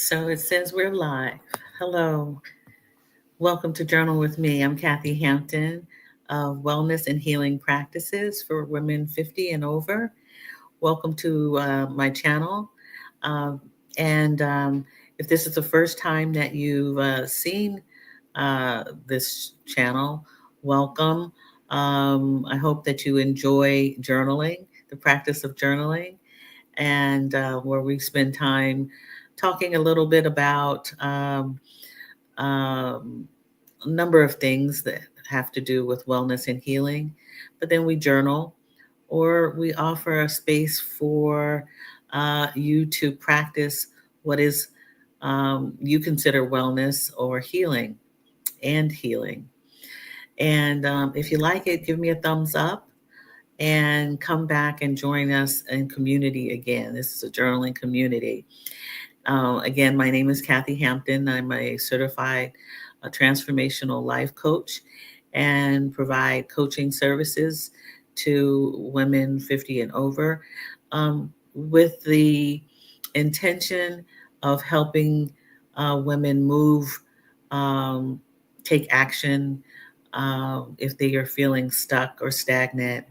So it says we're live. Hello. Welcome to Journal with Me. I'm Kathy Hampton of Wellness and Healing Practices for Women 50 and Over. Welcome to my channel. Um, and if this is the first time that you've seen this channel, welcome. I hope that you enjoy journaling, the practice of journaling, and where we spend time talking a little bit about um, a number of things that have to do with wellness and healing. But then we journal, or we offer a space for you to practice what is you consider wellness or healing and healing. And if you like it, give me a thumbs up and come back and join us in community again. This is a journaling community. Again, my name is Kathy Hampton. I'm a certified transformational life coach and provide coaching services to women 50 and over with the intention of helping women move, um, take action if they are feeling stuck or stagnant,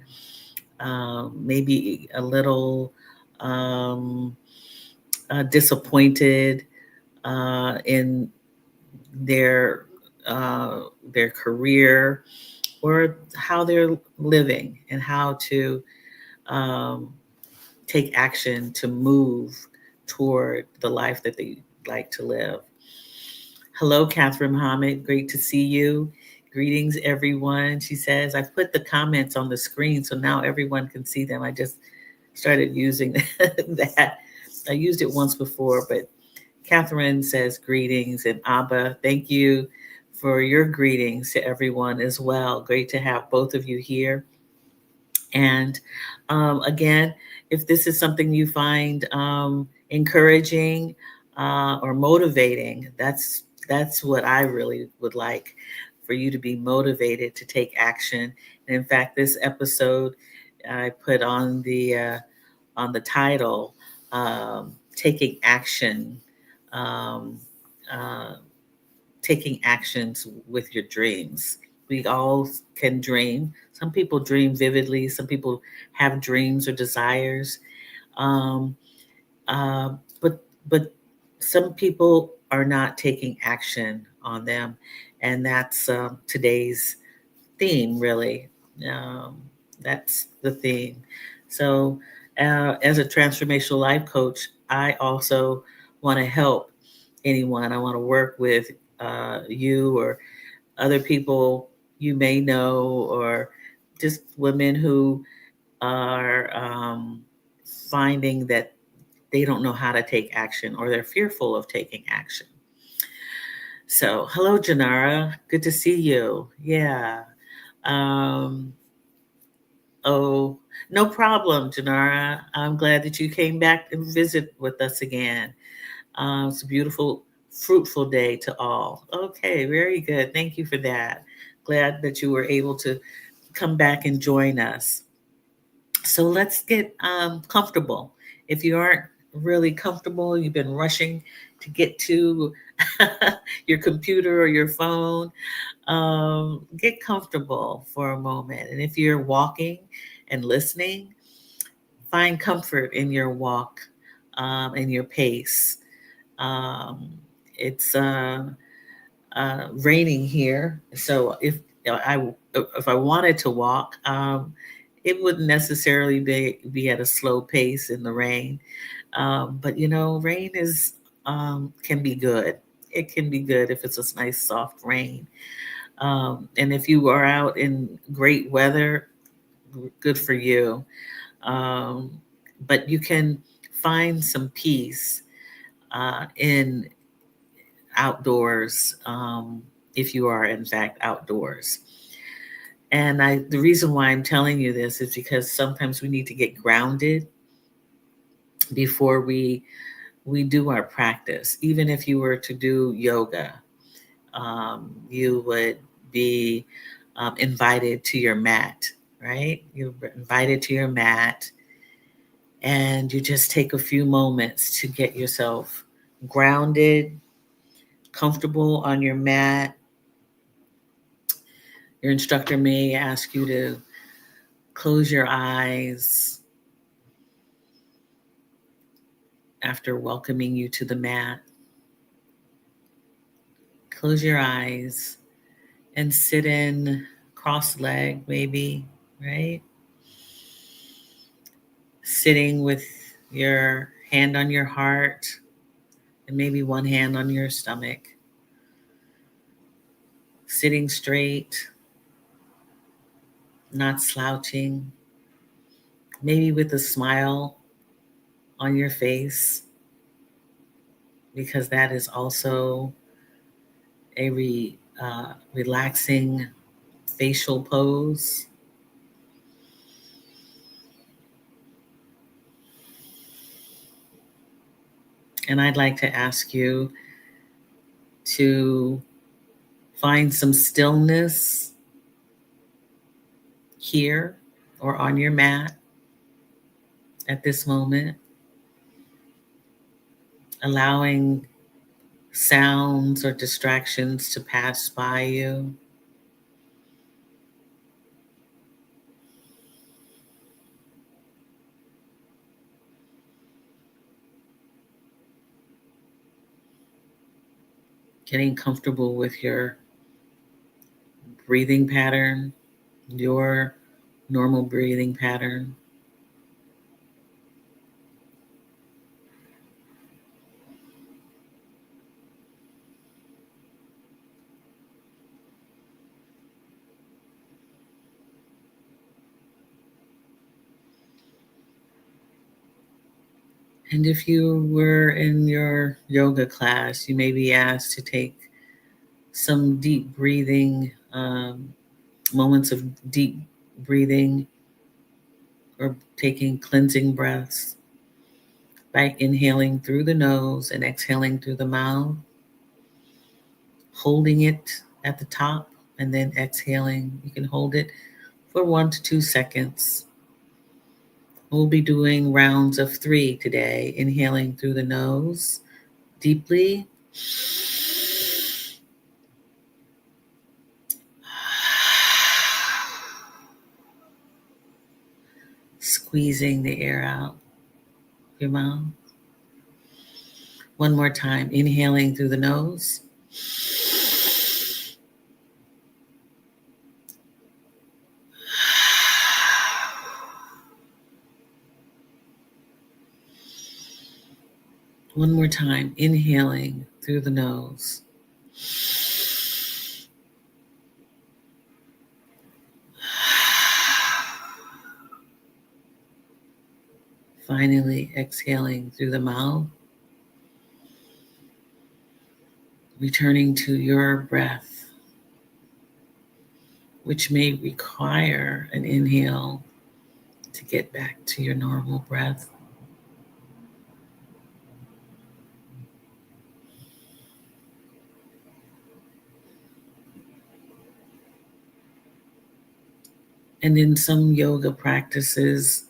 maybe a little disappointed in their their career or how they're living, and how to um, take action to move toward the life that they like to live. Hello, Catherine Muhammad. Great to see you. Greetings, everyone. She says, I've put the comments on the screen so now everyone can see them. I just started using that. I used it once before, but Catherine says greetings, and Abba, thank you for your greetings to everyone as well. Great to have both of you here. And again, if this is something you find encouraging or motivating, that's what I really would like, for you to be motivated to take action. And in fact, this episode I put on the title, taking action, um, uh, taking actions with your dreams. We all can dream. Some people dream vividly. Some people have dreams or desires, um, but some people are not taking action on them, and that's today's theme. Really, um, that's the theme. So, as a transformational life coach, I also want to help anyone. I want to work with you or other people you may know, or just women who are finding that they don't know how to take action, or they're fearful of taking action. So, hello, Janara. Good to see you. Yeah. Um, oh, no problem, Janara. I'm glad that you came back and visit with us again. It's a beautiful, fruitful day to all. Okay, very good. Thank you for that. Glad that you were able to come back and join us. So let's get comfortable. If you aren't really comfortable, you've been rushing to get to your computer or your phone, get comfortable for a moment. And if you're walking and listening, find comfort in your walk and your pace. Um, it's raining here, so if I wanted to walk, it wouldn't necessarily be at a slow pace in the rain. But rain is can be good. It can be good if it's a nice soft rain. And if you are out in great weather, good for you. Um, but you can find some peace in outdoors, if you are in fact outdoors. And the reason why I'm telling you this is because sometimes we need to get grounded before we do our practice. Even if you were to do yoga, you would be invited to your mat, right? You're invited to your mat, and you just take a few moments to get yourself grounded, comfortable on your mat, your instructor may ask you to close your eyes after welcoming you to the mat. Close your eyes and sit in cross leg, maybe, right? Sitting with your hand on your heart and maybe one hand on your stomach. Sitting straight, not slouching, maybe with a smile on your face, because that is also a relaxing facial pose. And I'd like to ask you to find some stillness here or on your mat at this moment, allowing sounds or distractions to pass by you. Getting comfortable with your breathing pattern, your normal breathing pattern. And if you were in your yoga class, you may be asked to take some deep breathing, moments of deep breathing, or taking cleansing breaths by inhaling through the nose and exhaling through the mouth, holding it at the top and then exhaling. You can hold it for 1 to 2 seconds. We'll be doing rounds of 3 today, inhaling through the nose deeply. Squeezing the air out of your mouth. One more time, inhaling through the nose. One more time, inhaling through the nose. Finally, exhaling through the mouth, returning to your breath, which may require an inhale to get back to your normal breath. And in some yoga practices,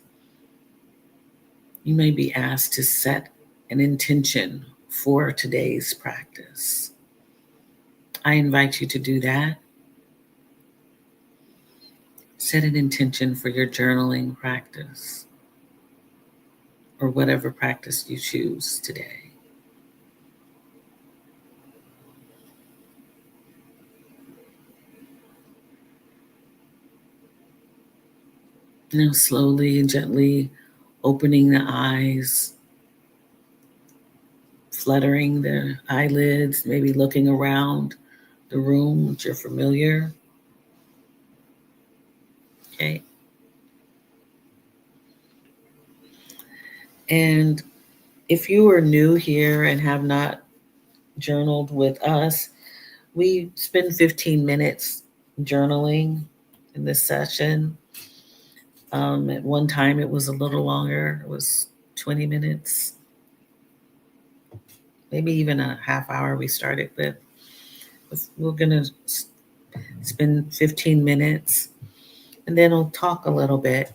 you may be asked to set an intention for today's practice. I invite you to do that. Set an intention for your journaling practice or whatever practice you choose today. Now, slowly and gently opening the eyes, fluttering the eyelids, maybe looking around the room which you're familiar. Okay. And if you are new here and have not journaled with us, we spend 15 minutes journaling in this session. At one time, it was a little longer, it was 20 minutes, maybe even a half hour we started with. We're going to spend 15 minutes and then I'll talk a little bit.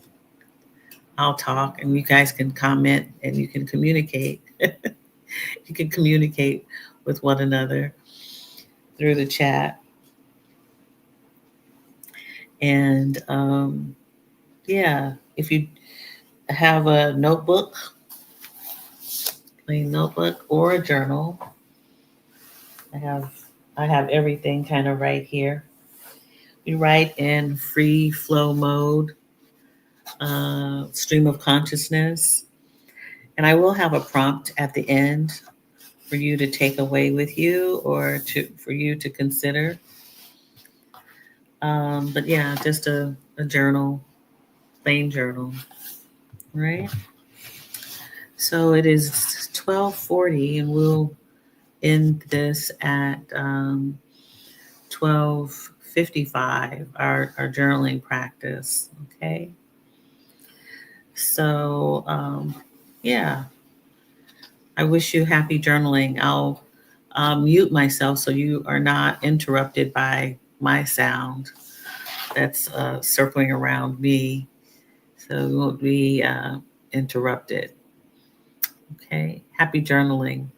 I'll talk and you guys can comment and you can communicate. You can communicate with one another through the chat. And yeah, if you have a notebook, plain notebook or a journal, I have I have everything kind of right here. We write in free flow mode, stream of consciousness, and I will have a prompt at the end for you to take away with you or to for you to consider. But yeah, just a journal, plain journal, right? So it is 12:40, and we'll end this at 12:55. Our journaling practice. Okay. So yeah, I wish you happy journaling. I'll mute myself so you are not interrupted by my sound that's circling around me, so we won't be interrupted. Okay. Happy journaling.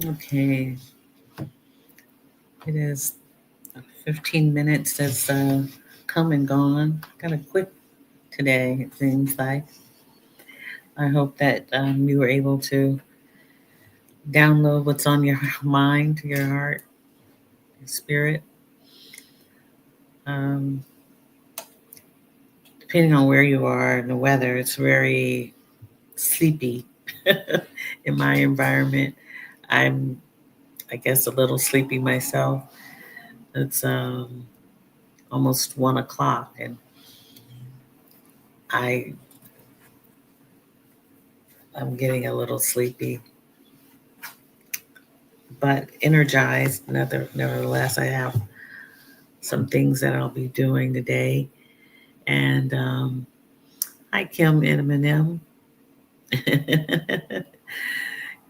Okay, it is 15 minutes has come and gone. Kind of quick today, it seems like. I hope that you were able to download what's on your mind, your heart, your spirit. Um, Depending on where you are and the weather, it's very sleepy in my environment. I'm, I guess, a little sleepy myself. It's almost 1 o'clock, and I I'm getting a little sleepy, but energized. Nevertheless, I have some things that I'll be doing today. And hi, Kim and Eminem.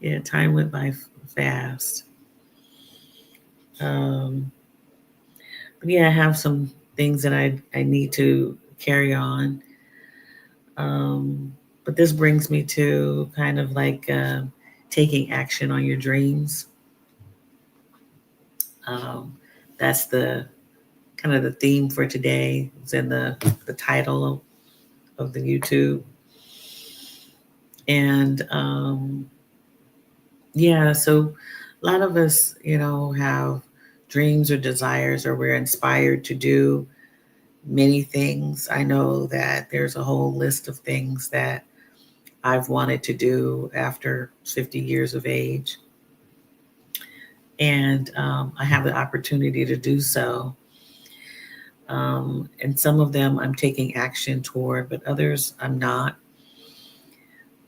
Yeah, time went by fast. Um, but yeah, I have some things that I need to carry on. Um, but this brings me to kind of like taking action on your dreams. Um, that's the kind of the theme for today. It's in the title of the YouTube. And yeah, so a lot of us, have dreams or desires, or we're inspired to do many things. I know that there's a whole list of things that I've wanted to do after 50 years of age. And I have the opportunity to do so. And some of them I'm taking action toward, but others I'm not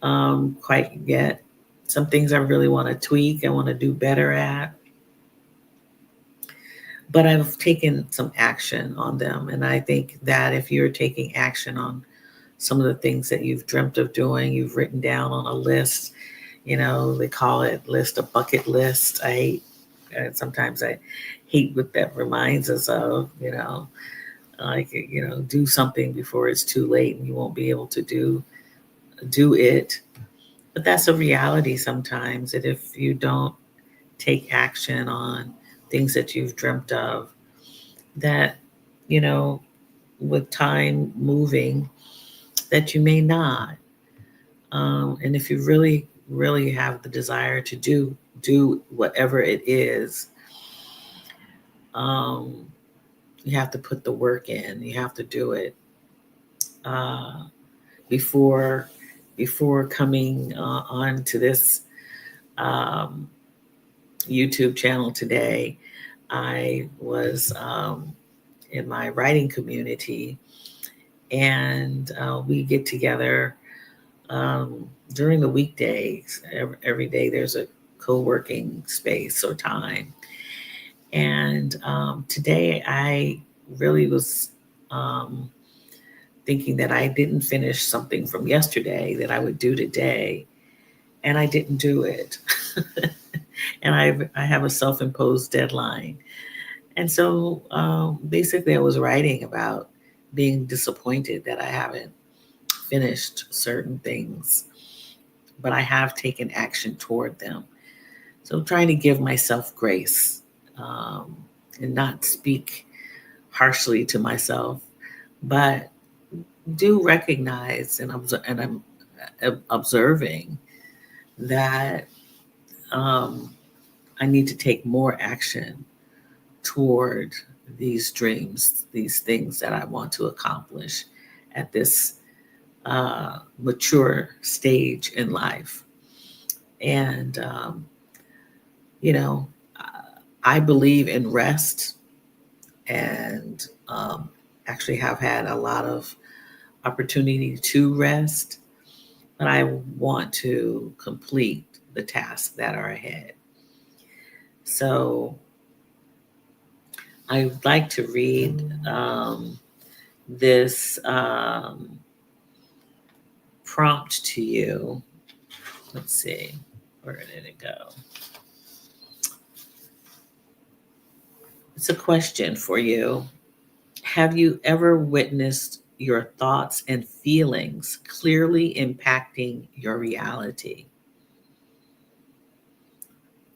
quite yet. Some things I really want to tweak, I want to do better at, but I've taken some action on them. And I think that if you're taking action on some of the things that you've dreamt of doing, you've written down on a list, they call it list, a bucket list. I hate, sometimes I hate what that reminds us of, like, do something before it's too late and you won't be able to do it. But that's a reality sometimes, that if you don't take action on things that you've dreamt of, that, you know, with time moving, that you may not. And if you really, really have the desire to do whatever it is, um, you have to put the work in. You have to do it uh, before coming on to this um, YouTube channel today. I was in my writing community, and we get together during the weekdays. Every day there's a co-working space or time. And today I really was um, thinking that I didn't finish something from yesterday that I would do today, and I didn't do it. And I have a self-imposed deadline. And so basically, I was writing about being disappointed that I haven't finished certain things, but I have taken action toward them. So trying to give myself grace, um, and not speak harshly to myself, but do recognize, and I'm observing that um, I need to take more action toward these dreams, these things that I want to accomplish at this mature stage in life. And, you know, I believe in rest, and actually have had a lot of opportunity to rest, but I want to complete the tasks that are ahead. So I would like to read this prompt to you. Let's see, where did it go? It's a question for you. Have you ever witnessed your thoughts and feelings clearly impacting your reality?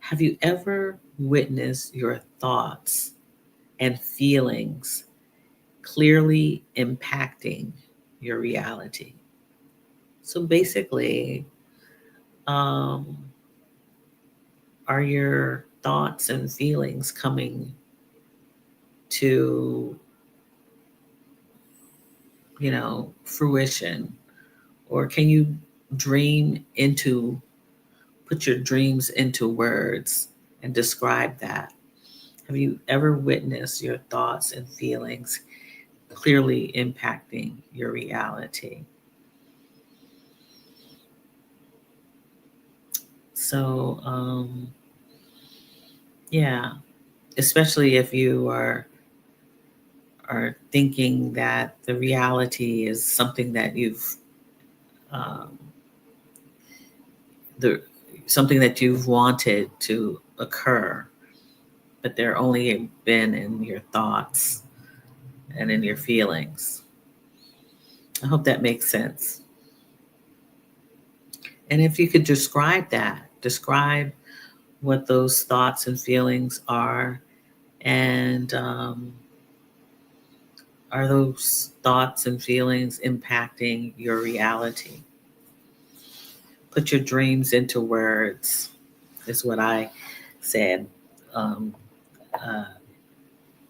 Have you ever witnessed your thoughts and feelings clearly impacting your reality? So basically, um, are your thoughts and feelings coming to, fruition? Or can you dream into, put your dreams into words and describe that? Have you ever witnessed your thoughts and feelings clearly impacting your reality? So, yeah, especially if you are thinking that the reality is something that um, the something that you've wanted to occur, but they're only been in your thoughts and in your feelings. I hope that makes sense. And if you could describe that, describe what those thoughts and feelings are, and are those thoughts and feelings impacting your reality? Put your dreams into words, is what I said um, uh,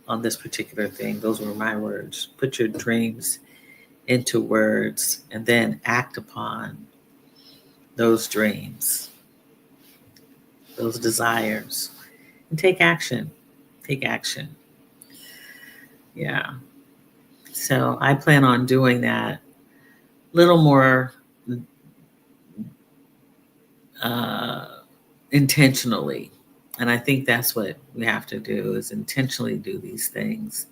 on this particular thing. Those were my words. Put your dreams into words and then act upon those dreams, those desires, and take action. Take action. Yeah. So I plan on doing that a little more uh, intentionally. And I think that's what we have to do, is intentionally do these things.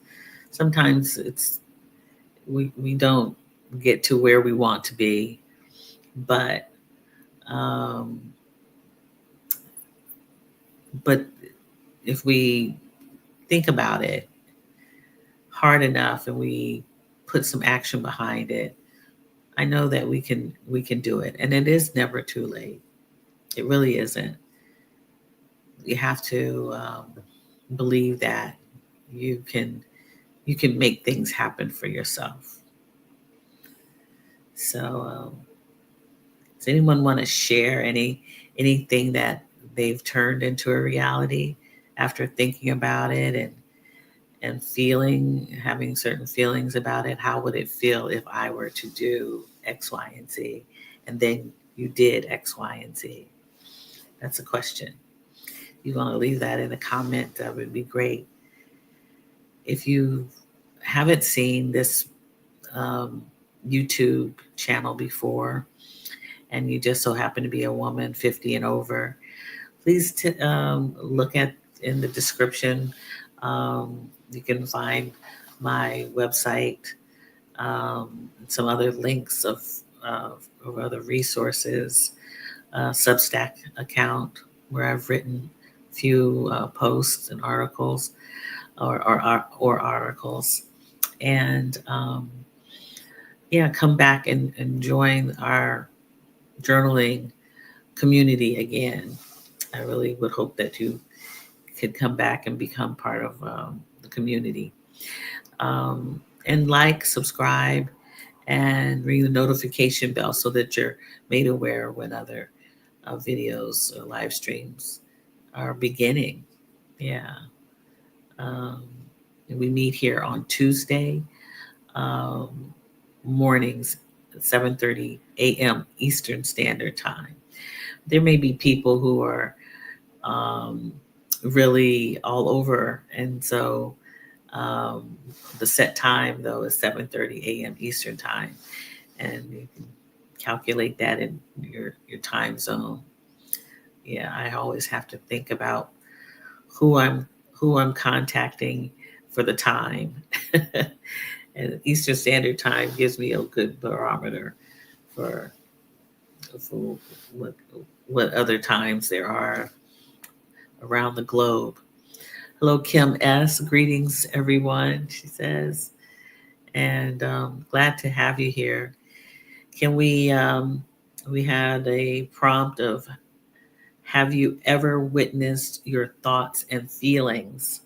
Sometimes we don't get to where we want to be, but um, but if we think about it hard enough and we put some action behind it, I know that we can do it. And it is never too late. It really isn't. You have to believe that you can you can make things happen for yourself. So, does anyone want to share anything that they've turned into a reality after thinking about it and feeling, having certain feelings about it? How would it feel if I were to do X, Y, and Z, and then you did X, Y, and Z? That's a question. You want to leave that in a comment? That would be great. If you haven't seen this um, YouTube channel before, and you just so happen to be a woman 50 and over, please look at in the description. You can find my website, some other links of other resources, Substack account where I've written a few posts and articles or articles. And yeah, come back and join our journaling community again. I really would hope that you could come back and become part of the community. And like, subscribe, and ring the notification bell so that you're made aware when other videos or live streams are beginning. Yeah. Um, and we meet here on Tuesday um, mornings at 7:30 a.m. Eastern Standard Time. There may be people who are um, really all over, and so um, the set time though is 7:30 a.m. Eastern Time, and you can calculate that in your time zone. Yeah, I always have to think about who I'm who I'm contacting for the time. And Eastern Standard Time gives me a good barometer for for what what other times there are around the globe. Hello, Kim S. Greetings, everyone, she says. And glad to have you here. Can we had a prompt of Have you ever witnessed your thoughts and feelings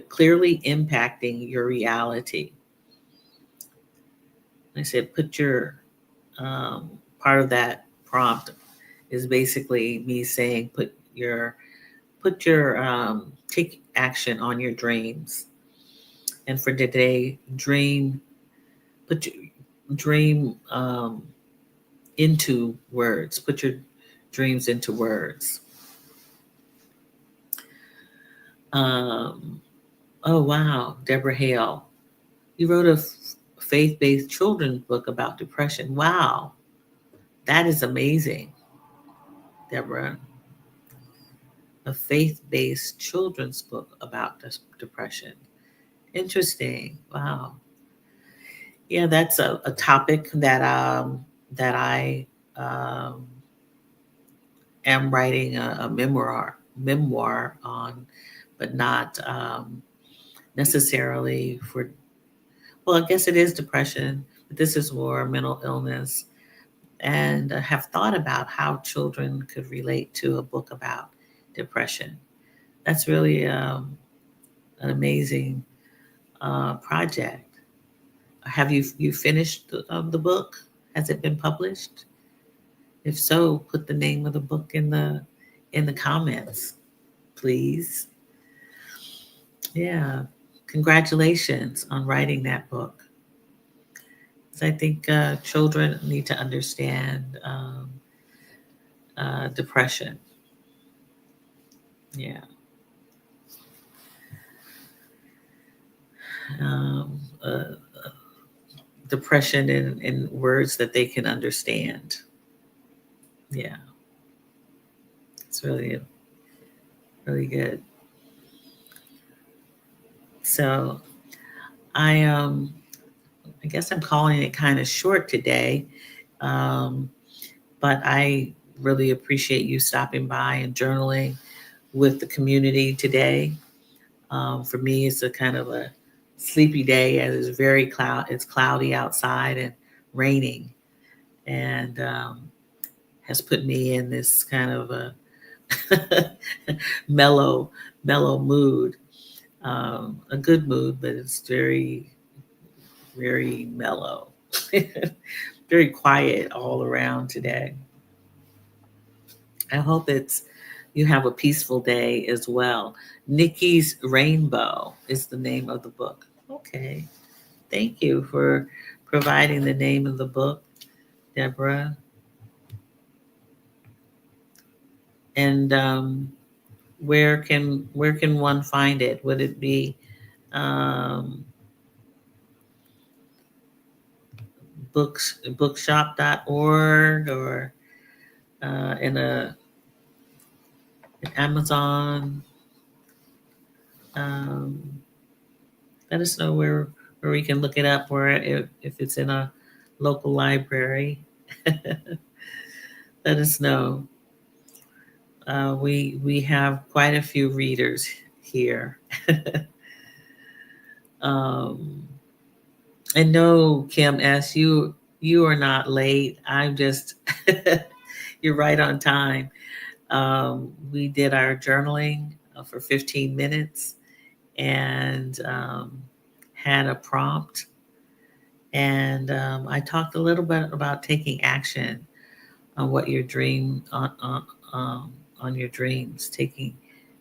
clearly impacting your reality? I said, put your part of that prompt is basically me saying, take action on your dreams. And for today, put your dream into words. Put your dreams into words. Oh, wow, Deborah Hale. You wrote a faith-based children's book about depression. Wow, that is amazing, Deborah. A faith-based children's book about depression. Interesting. Wow. Yeah, that's a topic that I um, am writing a memoir on, but not necessarily for. Well, I guess it is depression, but this is more mental illness, and I have thought about how children could relate to a book about depression. That's really an amazing project. Have you finished the book? Has it been published? If so, put the name of the book in the comments, please. Yeah, congratulations on writing that book. 'Cause I think children need to understand depression. Yeah, um, uh, depression in words that they can understand. Yeah, it's really good. So I I guess I'm calling it kind of short today, um, but I really appreciate you stopping by and journaling with the community today. For me, it's a kind of a sleepy day, and it's cloudy outside and raining, and has put me in this kind of a mellow, mellow mood. A good mood, but it's very, very mellow. Very quiet all around today. I hope it's you have a peaceful day as well. Nikki's Rainbow is the name of the book. Okay. Thank you for providing the name of the book, Deborah. And where can one find it? Would it be um, bookshop.org or in a Amazon? Um, Let us know where we can look it up, or if it's in a local library. Let us know. We have quite a few readers here. um, and no, Kim S, you are not late. I'm just you're right on time. We did our journaling for 15 minutes and had a prompt. And I talked a little bit about taking action on what your dream on your dreams, taking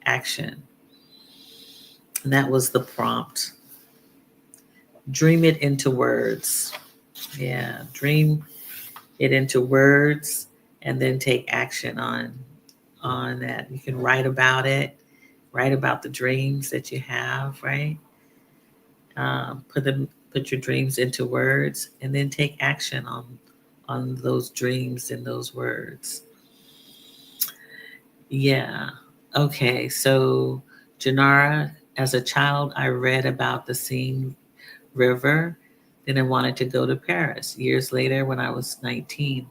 action, and that was the prompt. Dream it into words. Yeah, dream it into words, and then take action on that. You can write about it, write about the dreams that you have, right? Put your dreams into words, and then take action on those dreams and those words. Yeah. Okay. So, Janara, as a child, I read about the Seine River. Then I wanted to go to Paris. Years later, when I was 19,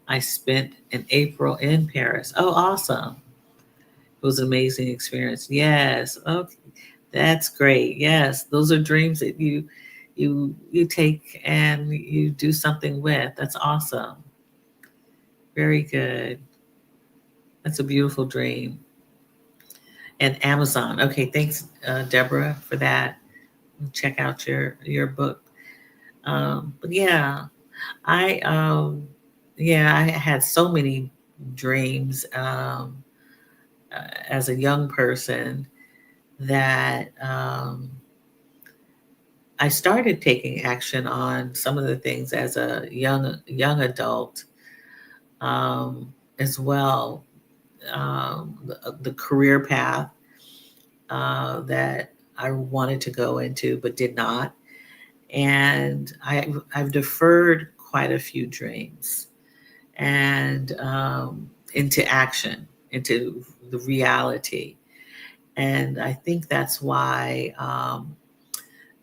I spent an April in Paris. Oh, awesome. It was an amazing experience. Yes. Okay. That's great. Yes. Those are dreams that you take and you do something with. That's awesome. Very good. That's a beautiful dream. And Amazon. Okay, thanks, Deborah, for that. Check out your book. But I I had so many dreams as a young person that I started taking action on some of the things as a young adult um, as well. The career path that I wanted to go into but did not, and I've deferred quite a few dreams and into action, into the reality. And I think that's why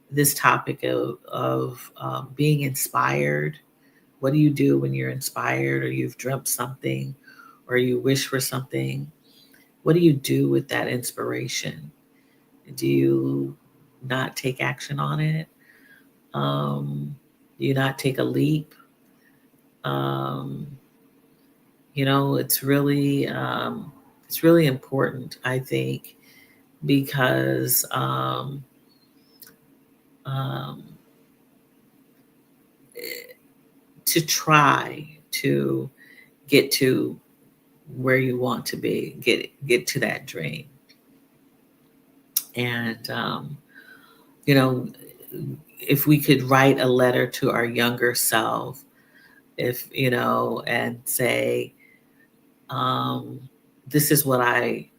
this topic of being inspired. What do you do when you're inspired or you've dreamt something or you wish for something? What do you do with that inspiration? Do you not take action on it? Um, do you not take a leap? Um, it's really important, I think, because um, to try to get to where you want to be, get to that dream, and you know, if we could write a letter to our younger self, if and say, um, this is what I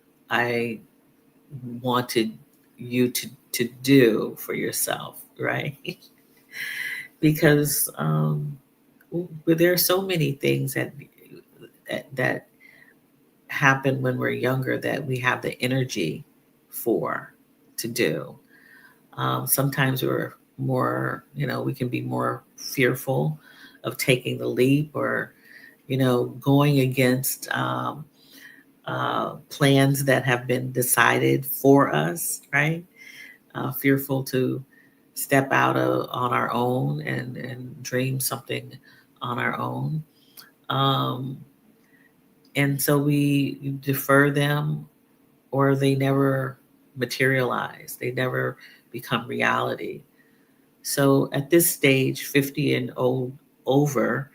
wanted you to do for yourself, right? Because there are so many things that happen when we're younger that we have the energy for to do. Sometimes we're more, we can be more fearful of taking the leap or, going against plans that have been decided for us, right? Fearful to step out on our own and dream something on our own. Um, and so we defer them or they never materialize, they never become reality. So at this stage, 50 and over,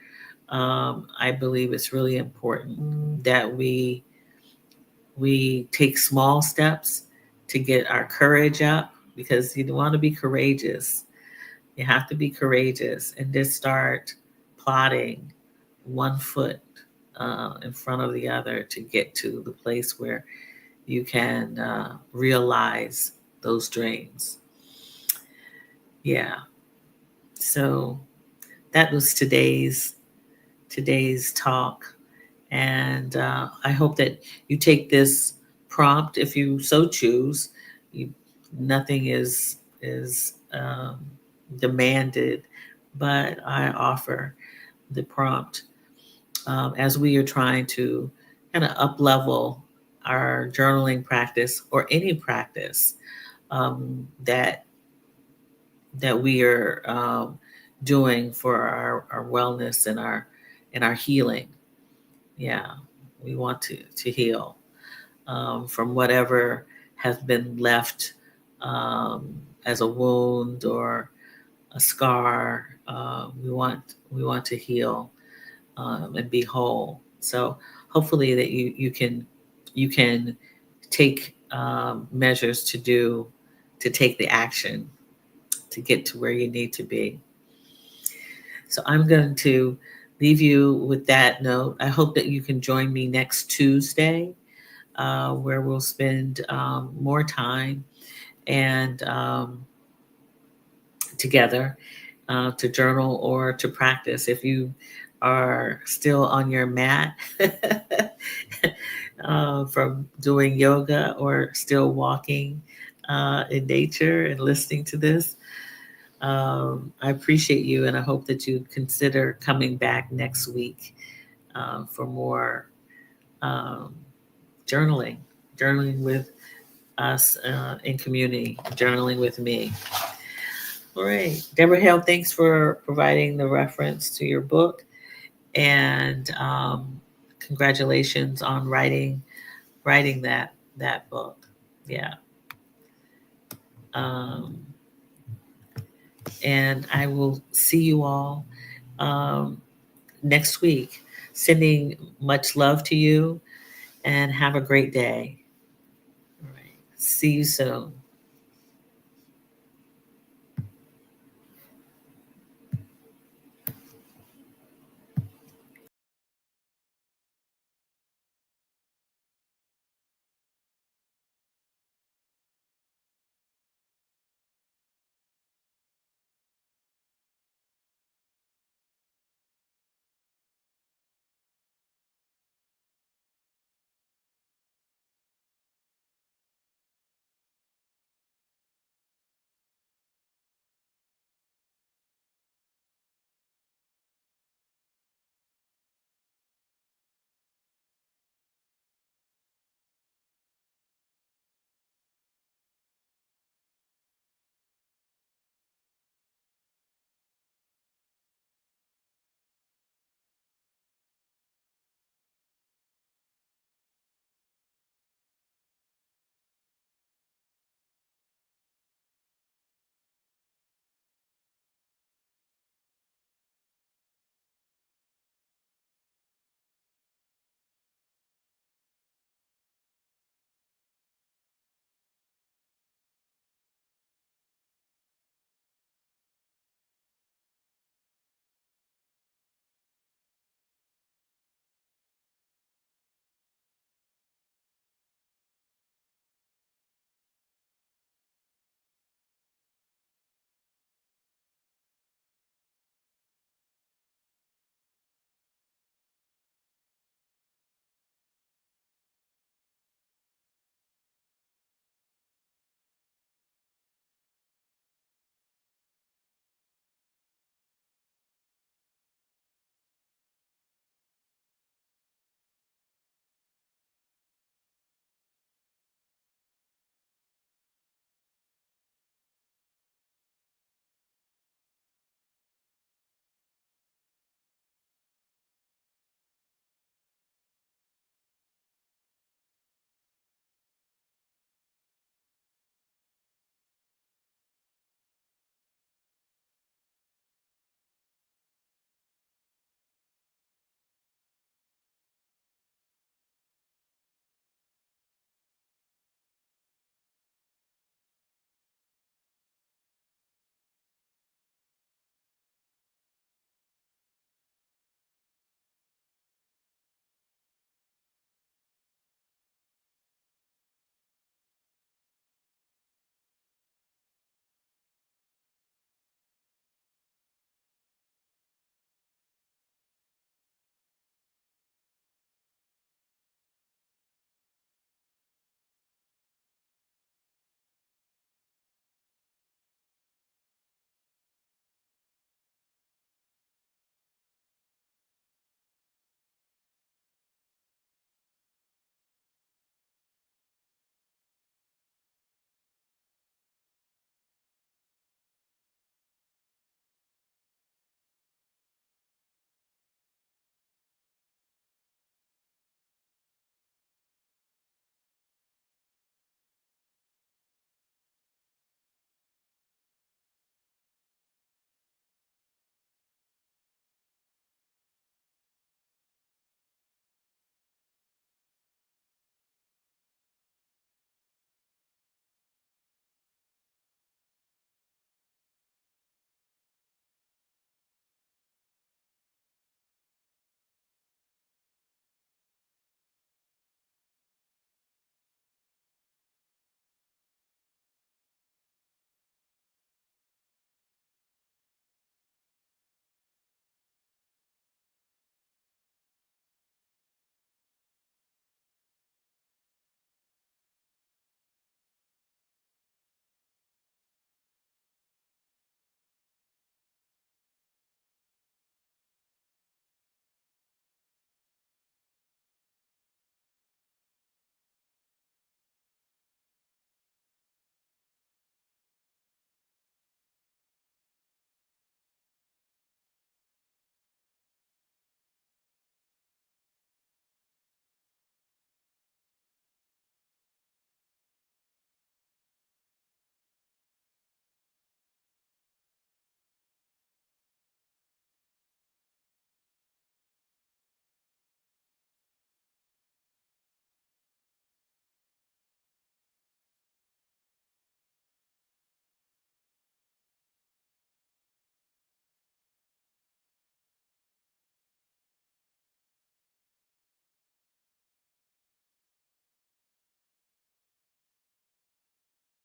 I believe it's really important that we take small steps to get our courage up because you want to be courageous. You have to be courageous and just start plotting one foot in front of the other to get to the place where you can realize those dreams. Yeah. So that was today's talk, and I hope that you take this prompt if you so choose. You, nothing is demanded, but I offer the prompt as we are trying to kind of up level our journaling practice or any practice that we are doing for our wellness and our healing. Yeah, we want to heal from whatever has been left um, as a wound or a scar. We want to heal and be whole. So hopefully that you can take measures to take the action to get to where you need to be. So I'm going to leave you with that note. I hope that you can join me next Tuesday, where we'll spend more time and together to journal or to practice. If you are still on your mat from doing yoga or still walking in nature and listening to this, I appreciate you, and I hope that you consider coming back next week for more um, journaling, journaling with us in community, journaling with me. All right, Deborah Hale, thanks for providing the reference to your book, and congratulations on writing that book. Yeah. Um, and I will see you all um, next week. Sending much love to you and have a great day. All right. See you soon.